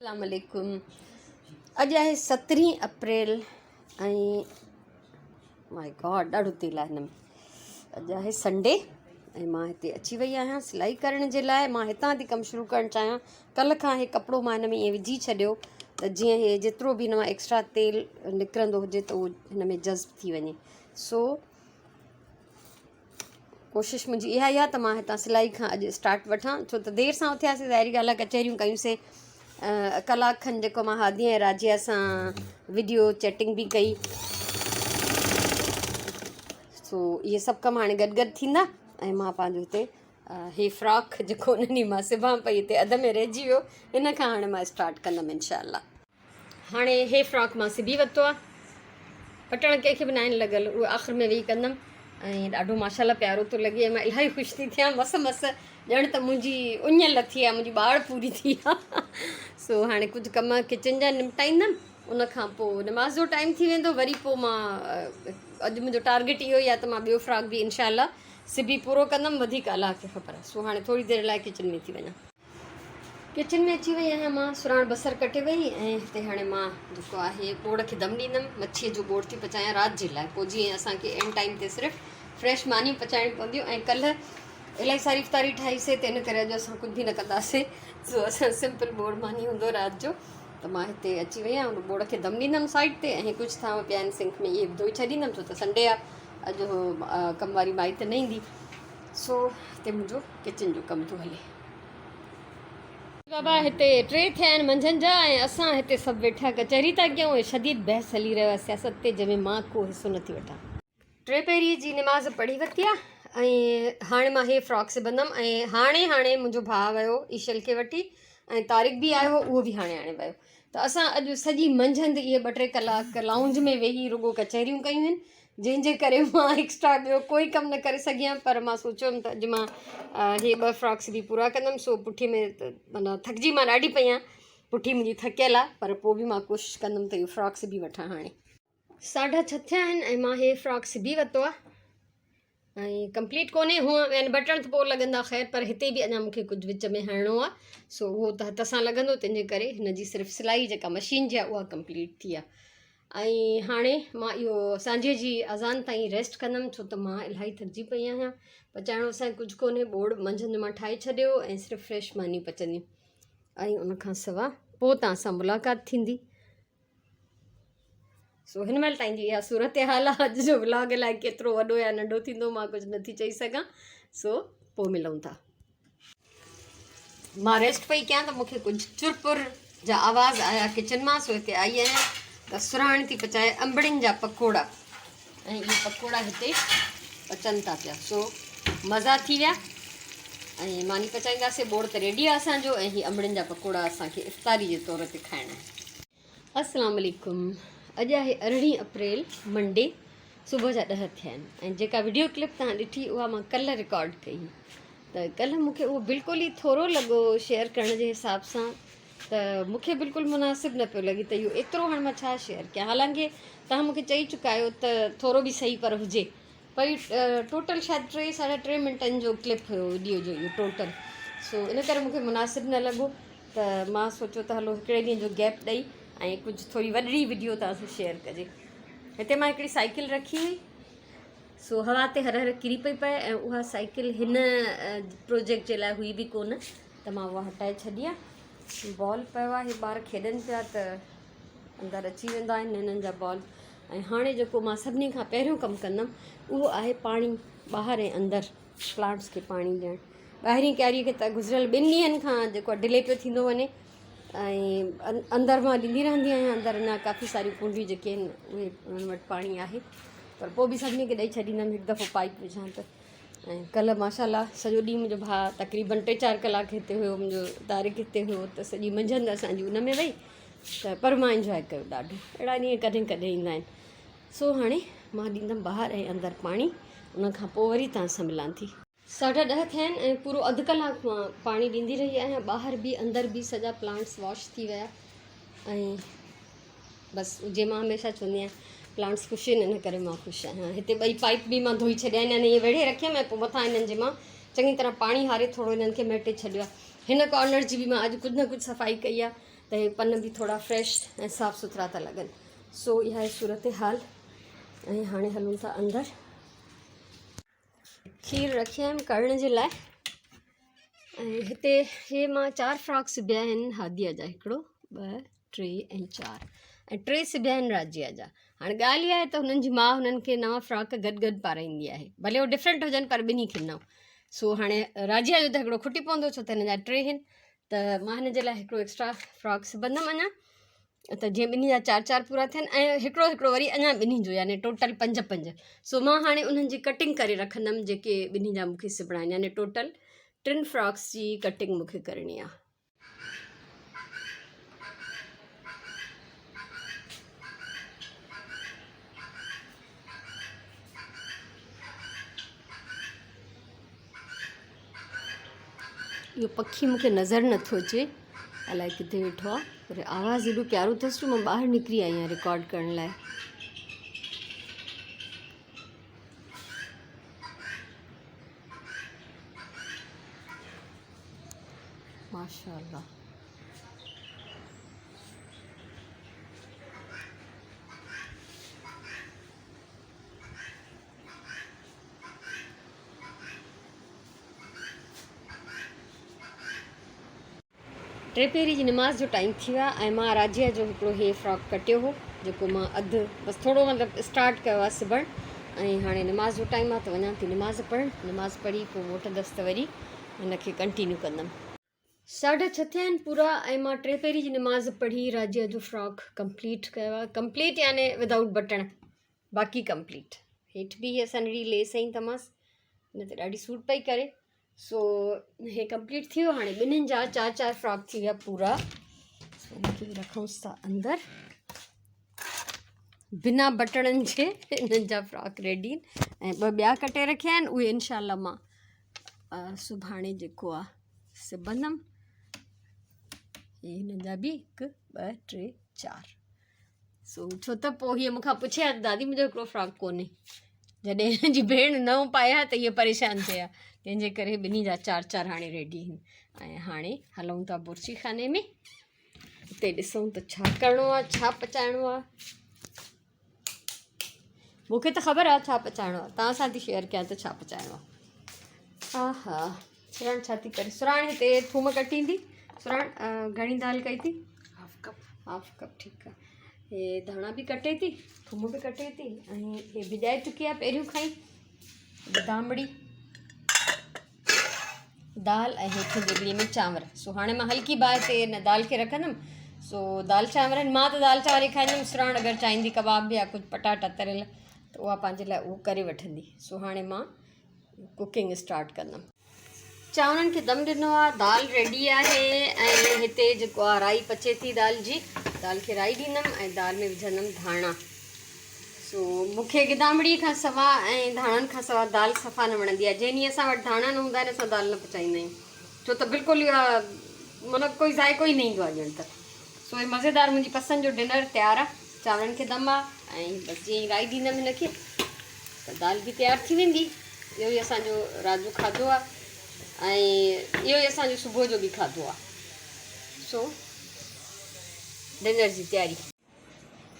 अस्सलाम वालेकुम। अॼु आहे 17 अप्रैल ऐं माय गॉड ॾाढो तेल आहे हिन में। अॼु आहे संडे ऐं मां हिते अची वई आहियां सिलाई करण जे लाइ। मां हितां थी कमु शुरू करणु चाहियां। कल्ह खां इहे कपिड़ो मां हिन में ईअं विझी छॾियो त जीअं इहे जेतिरो बि हिन मां एक्स्ट्रा तेल निकिरंदो हुजे त उहो हिन में जज़्ब थी वञे। सो कोशिशि मुंहिंजी इहा ई आहे त मां हितां सिलाई खां अॼु स्टार्ट वठां, छो त देरि सां उथियासीं। ज़ाहिरी ॻाल्हि आहे, कचहरियूं कयूंसीं कलाक खनि जेको मां हादी ऐं राजिया सां वीडियो चैटिंग बि कई। सो इहे सभु कम हाणे गॾु थींदा ऐं मां पंहिंजो हिते हे फ्रॉक जेको उन ॾींहुं मां सिबां पई हिते अध में रहिजी वियो, इन खां हाणे मां स्टार्ट कंदमि इनशाअल्लाह। हाणे हे फ्रॉक मां सिबी वरितो आहे, बटण कंहिंखे बि न आहिनि लॻल, उहे आख़िर में वेही कंदमि ऐं ॾाढो माशाल्लाह प्यारो थो लॻे ऐं मां इलाही ख़ुशि थी थियां। मस ॼण त मुंहिंजी उञ लथी आहे, मुंहिंजी ॿाड़ पूरी थी आहे। सो हाणे कुझु कम किचन जा निपटाईंदमि, उन खां पोइ नमाज़ जो टाइम थी वेंदो। वरी पोइ मां अॼु मुंहिंजो टारगेट इहो ई आहे त मां ॿियो फ्रॉक बि इनशाअल्लाह सिबी पूरो कंदमि। वधीक अलाह खे ख़बर आहे। सो हाणे थोरी देरि लाइ किचन में थी वञां। किचन में अची वई आहियां मां, सुराण बसर कटे वई ऐं हिते हाणे मां जेको आहे बोड़ खे दम ॾींदमि। मच्छीअ जो बोड़ थी पचायां राति जे लाइ, पोइ जीअं असांखे एंड टाइम ते सिर्फ़ु फ्रेश मानी पचाइणी पवंदियूं। ऐं कल्ह इलाही सारी इफ़्तारी ठाहीसीं त इन करे अॼु असां कुझु बि न कंदासीं। सो असां सिंपल बोड़ मानी हूंदो राति जो। त मां हिते अची वई आहियां, उन बोड़ खे दम ॾींदमि साइड ते ऐं कुझु थांव पिया आहिनि सिंक में, इहे बि धोई छॾींदमि छो त संडे आहे। अॼु कमु वारी माई त न ईंदी। सो हिते मुंहिंजो किचन जो कमु थो हले। बाबा हिते 3 थिया आहिनि मंझंदि जा ऐं असां हिते सभु वेठा कचहरी था कयूं ऐं शदीद बहस हली रहियो आहे सियासत ते, जंहिंमें मां को हिसो नथी वठां। 3 पहिरीं जी निमाज़ पढ़ी वरिती आहे ऐं हाणे मां हे फ्रॉक सिबंदमि। ऐं हाणे मुंहिंजो भाउ वियो ईशल खे वठी ऐं तारिक बि आयो, उहो बि हाणे वियो। त असां अॼु सॼी मंझंदि इहे 2-3 कलाक लाउंज में वेही रुगो कचहरियूं कयूं आहिनि, जंहिंजे करे मां एक्स्ट्रा ॿियो कोई कमु न करे सघी आहियां। पर मां सोचियमि त अॼु मां हे 2 फ्रॉक्स बि पूरा कंदमि। सो पुठी में त माना थकिजी मां ॾाढी पई आहियां, पुठी मुंहिंजी थकियल आहे, पर पोइ बि मां कोशिशि कंदमि त इहो फ्रॉक सिबी वठां। हाणे 6:30 थिया आहिनि ऐं मां हे फ्रॉक सिबी वरितो आहे ऐं कंप्लीट कोन्हे हूअं, यानी बटण त पोइ लॻंदा ख़ैर, पर हिते बि अञा मूंखे कुझु विच में हणिणो आहे। सो उहो त हथ सां लॻंदो, तंहिंजे करे हिन जी सिर्फ़ु सिलाई जेका मशीन जी आहे उहा कंप्लीट थी आहे। ऐं हाणे मां इहो सांझे जी अज़ान ताईं रेस्ट कंदमि, छो त मां इलाही थकिजी पई आहियां। पचाइणो असांखे कुझु कोन्हे, बोड़ मंझंदि मां ठाहे छॾियो ऐं सिर्फ़ु फ्रेश मानी पचंदियूं ऐं उनखां सवाइ पोइ तव्हां सां मुलाक़ात थींदी। सो हिन महिल ताईं जी इहा सूरत हाल आहे। अॼु जो व्लॉग अलाए केतिरो वॾो या नंढो थींदो, मां कुझु नथी चई सघां। सो पोइ मिलूं था। मां रेस्ट पई कयां त मूंखे कुझु चुरपुर जा आवाज़ आया किचन मां। सो हिते आई आहियां त सुराण थी पचाए अंबड़ियुनि जा पकोड़ा ऐं इहे पकोड़ा हिते पचनि था पिया। सो मज़ा थी विया ऐं मानी पचाईंदासीं। बोड़ त रेडी आहे असांजो ऐं हीअ अंबड़ियुनि जा पकोड़ा असांखे इफ़्तारी जे तौर ते खाइणा आहिनि। अस्सलाम वालेकुम। अॼु आहे 18 अप्रैल मंडे, सुबुह जा 10 थिया आहिनि ऐं जेका वीडियो क्लिप तव्हां ॾिठी उहा मां कल्ह रिकॉर्ड कई। त कल्ह मूंखे उहो बिल्कुलु ई थोरो लॻो शेयर करण जे हिसाब सां, त मूंखे बिल्कुलु मुनासिबु न पियो लॻे त इहो एतिरो हाणे मां छा शेयर कयां। हालांकि तव्हां मूंखे चई चुका आहियो त थोरो बि सही पर हुजे, पर टोटल शायदि 3-3.5 मिंटनि जो क्लिप हुयो वीडियो जो इहो टोटल। सो इन करे मूंखे मुनासिबु न लॻो, त मां सोचियो त हलो हिकिड़े ॾींहं जो गैप ॾेई ऐं कुझु थोरी वॾी वीडियो तव्हां सां शेयर कजे। हिते मां हिकिड़ी साइकिल रखी हुई, सो हवा ते हर किरी पई पए ऐं उहा साइकिल हिन प्रोजेक्ट जे लाइ हुई बि कोन, त मां उहा हटाए छॾी आहे। बॉल पियो आहे, हे ॿार खेॾनि पिया त अंदरि अची वेंदा आहिनि हिननि जा बॉल। ऐं हाणे जेको मां सभिनी खां पहिरियों कमु कंदमि उहो आहे पाणी ॿाहिरि ऐं अंदरि प्लांट्स खे पाणी ॾियणु। ॿाहिरीं क्यारीअ खे त गुज़िरियल 2 ॾींहंनि खां जेको आहे डिले पियो थींदो वञे ऐं अंदरि मां ॾींदी रहंदी आहियां। अंदरि अञा काफ़ी सारियूं कुंडियूं जेके आहिनि उहे उन्हनि वटि पाणी आहे, पर पोइ बि सभिनी खे ॾेई छॾींदमि हिकु दफ़ो पाइप विझां त। ऐं कल्ह माशाल्लाह सॼो ॾींहुं मुंहिंजो भाउ तक़रीबन 3-4 कलाक हिते हुयो, मुंहिंजो तारिक हिते हुयो, त सॼी मंझंदि असांजी उन में वई। त पर मां इंजॉय कयो ॾाढो। अहिड़ा ॾींहं कॾहिं कॾहिं ईंदा आहिनि। सो हाणे मां ॾींदमि ॿाहिरि ऐं अंदरि पाणी, उनखां पोइ वरी तव्हां सां मिलां थी। 10:30 थिया आहिनि ऐं पूरो अधु कलाक मां पाणी ॾींदी रही आहियां। ॿाहिरि बि अंदरि बि सॼा प्लांट्स वॉश थी विया ऐं बसि जीअं मां हमेशह चवंदी आहियां प्लांट्स ख़ुशि आहिनि, इन करे मां ख़ुशि आहियां। हिते 2 पाइप बि मां धोई छॾिया आहिनि, यानी इहे वेढ़े रखियमि ऐं पोइ मथां हिननि जे मां चङी तरह पाणी हारे थोरो हिननि खे मेटे छॾियो आहे। हिन कॉर्नर जी बि मां अॼु कुझु न कुझु सफ़ाई कई आहे। त हे पन बि थोरा फ्रेश ऐं साफ़ु सुथरा था लॻनि। सो इहा आहे सूरत हाल। ऐं हाणे हलूं था अंदरि। खीर रखी आयमि कढ़ण जे लाइ। ऐं हिते हे मां 4 फ्रॉक सिबिया आहिनि हादीअ जा, 1 2 3 ऐं 4, ऐं 3 सिबिया आहिनि राजीअ जा। हाणे ॻाल्हि इहा आहे त हुननि जी माउ हुननि खे नवां फ्रॉक गॾु पाराईंदी आहे, भले उहो डिफरेंट हुजनि पर ॿिन्ही खे नओं। सो हाणे राजीअ जो त हिकिड़ो खुटी पवंदो, छो त हिन जा 3 आहिनि, त मां हिन जे लाइ हिकिड़ो एक्स्ट्रा फ्रॉक सिबंदमि अञा, त जीअं ॿिन्ही जा 4 पूरा थियनि, ऐं हिकिड़ो वरी अञा ॿिन्ही जो, यानी टोटल 5। सो मां हाणे उन्हनि जी कटिंग करे रखंदमि जेके ॿिन्ही जा मूंखे सिबणा आहिनि, यानी टोटल 3 फ्रॉक्स जी कटिंग मूंखे करणी आहे। इहो पखी मूंखे नज़र नथो अचे, अलाए किथे वेठो आहे, पर आवाज़ एॾो प्यारो अथसि, मां ॿाहिरि निकिरी आई आहियां रिकॉर्ड करण लाइ। माशाअल्लाह। टे पहिरीं जी निमाज़ जो टाइम थी वियो आहे, ऐं मां राजीअ जो हिकिड़ो हे फ्रॉक कटियो हो, जेको मां अधु बसि थोरो मतिलबु स्टार्ट कयो आहे सिबणु। ऐं हाणे निमाज़ जो टाइम आहे त वञा थी निमाज़ पढ़णु। निमाज़ पढ़ी पोइ मोटंदसि त वरी हिनखे कंटिन्यू कंदमि। 6:30 थिया आहिनि पूरा, ऐं मां टे पहिरीं जी निमाज़ पढ़ी राजीअ जो फ्रॉक कंप्लीट कयो आहे। कंप्लीट याने विदाउट बटण, बाक़ी कंप्लीट। हेठि बि हीअ सनड़ी लेस हई तमासि, हिन ते ॾाढी सूट पई करे। सो हे कंप्लीट थी वियो। हाणे ॿिन्हिनि जा 4 फ्रॉक थी विया पूरा। सो हिनखे रखूंसि था अंदरि, बिना बटणनि जे हिननि जा फ्रॉक रेडी आहिनि। ऐं 2 ॿिया कटे रखिया आहिनि, उहे इनशाला मां सुभाणे जेको आहे सिबंदमि। हे हिननि जा बि 1 2 3 4। सो छो त पोइ हीअ मूंखां पुछे हा, दादी मुंहिंजो हिकिड़ो फ्रॉक कोन्हे, जॾहिं हिन जी भेण नओं पाए हा त हीअ परेशान थिए हा, तंहिंजे करे ॿिन्ही जा 4 हाणे रेडी आहिनि। ऐं हाणे हलूं था बुर्ची खाने में, उते ॾिसूं त छा करिणो आहे, छा पचाइणो आहे। मूंखे त ख़बर आहे छा पचाइणो आहे, तव्हां सां थी शेयर कयां त छा पचाइणो आहे। हा हा, सुरण छा थी करे, सुरण हिते थूम कटींदी। सुरण घणी दाल कई थी? हाफ कप, ठीकु आहे। हे धाणा बि कटे थी, थूम बि कटे थी, ऐं हे भिॼाए चुकी आहे पहिरियों खां ई। दामड़ी, दाल, ऐं हेठि देॻड़ीअ में चांवर। सो हाणे मां हल्की बाहि ते हिन दाल खे रखंदमि। सो दाल चांवर आहिनि, मां त दाल चांवर ई खाईंदमि। सुरण अगरि चाहींदी कबाब या कुझु पटाटा तरियल, त उहा पंहिंजे लाइ उहो करे वठंदी। सो हाणे मां कुकिंग स्टार्ट कंदमि। चांवरनि खे दम ॾिनो आहे, दाल रेडी आहे, ऐं हिते जेको आहे राई पचे थी दाल जी। दाल खे राई ॾींदमि ऐं दाल में विझंदमि धाणा। सो मूंखे गिदामिड़ी खां सवाइ ऐं धाणनि खां सवाइ दाल सफ़ा न वणंदी आहे। जंहिं ॾींहुं असां वटि धाणा न हूंदा आहिनि, असां दाल न पचाईंदा आहियूं, छो त बिल्कुलु इहा मतिलबु कोई ज़ाइको ई न ईंदो आहे ॼण त। सो हे मज़ेदार मुंहिंजी पसंदि जो डिनर तयारु आहे। चांवरनि खे दम आहे, ऐं बसि जीअं ई राई ॾींदमि हिनखे त दाल बि तयारु थी वेंदी। इहो ई असांजो राति जो खाधो आहे, ऐं इहो ई असांजो सुबुह जो बि खाधो आहे। सो डिनर जी तयारी,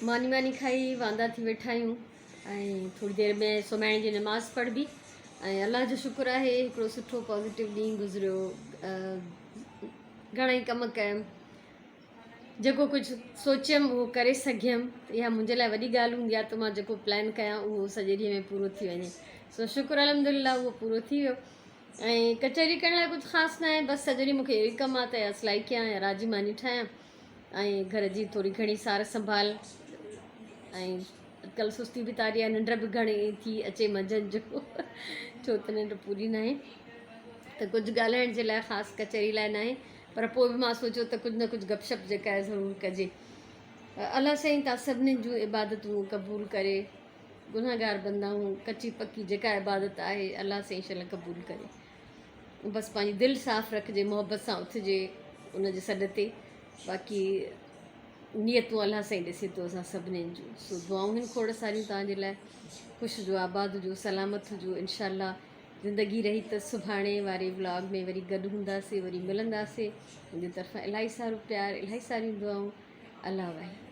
मानी खाई वांदा थी वेठा आहियूं, ऐं थोरी देरि में सुम्हण जी नमाज़ पढ़बी। ऐं अलाह जो शुक्र आहे हिकिड़ो सुठो पॉज़िटिव ॾींहुं गुज़रियो। घणेई कम कयमि, जेको कुझु सोचियमि उहो करे सघियमि। इहा मुंहिंजे लाइ वॾी ॻाल्हि हूंदी आहे त मां जेको प्लान कयां उहो सॼे ॾींहं में पूरो थी वञे। सो शुक्र अल्हम्दुलिल्लाह उहो पूरो थी वियो। ऐं कचहरी करण लाइ कुझु ख़ासि न आहे, बसि सॼो ॾींहुं मूंखे इहो ई कमु आहे त या सिलाई कयां या राजी मानी ठाहियां, ऐं घर जी थोरी घणी सार संभाल। ऐं अॼुकल्ह सुस्ती बि तारी आहे, निंड बि घणी थी अचे मंझंदि जो, छो त निंड पूरी न आहे। त कुझु ॻाल्हाइण जे लाइ ख़ासि कचहरी लाइ न आहे, पर पोइ बि मां सोचियो त कुझु न कुझु गपशप जेका आहे ज़रूरु कजे। अलाह साईं तव्हां सभिनीनि जूं इबादतूं क़बूलु करे। गुनाहगार बंदा हूं, कची पकी जेका इबादत आहे अलाह साईं इंशाअल्लाह क़बूलु करे। बसि पंहिंजी दिलि साफ़ु रखिजे, मुहबत सां उथिजे उनजे सॾ ते। बाक़ी नियतूं अलाह साईं ॾिसे थो असां सभिनीनि जूं। सो दुआऊं आहिनि खोड़ सारियूं तव्हांजे लाइ, ख़ुशि जो, आबाद जो, सलामत जो, इनशाअल्लाह ज़िंदगी रही त सुभाणे वारे व्लॉग में वरी गॾु हूंदासीं, वरी मिलंदासीं। मुंहिंजी तरफ़ां इलाही सारो प्यार, इलाही सारियूं दुआऊं। अल्लाह वाहे।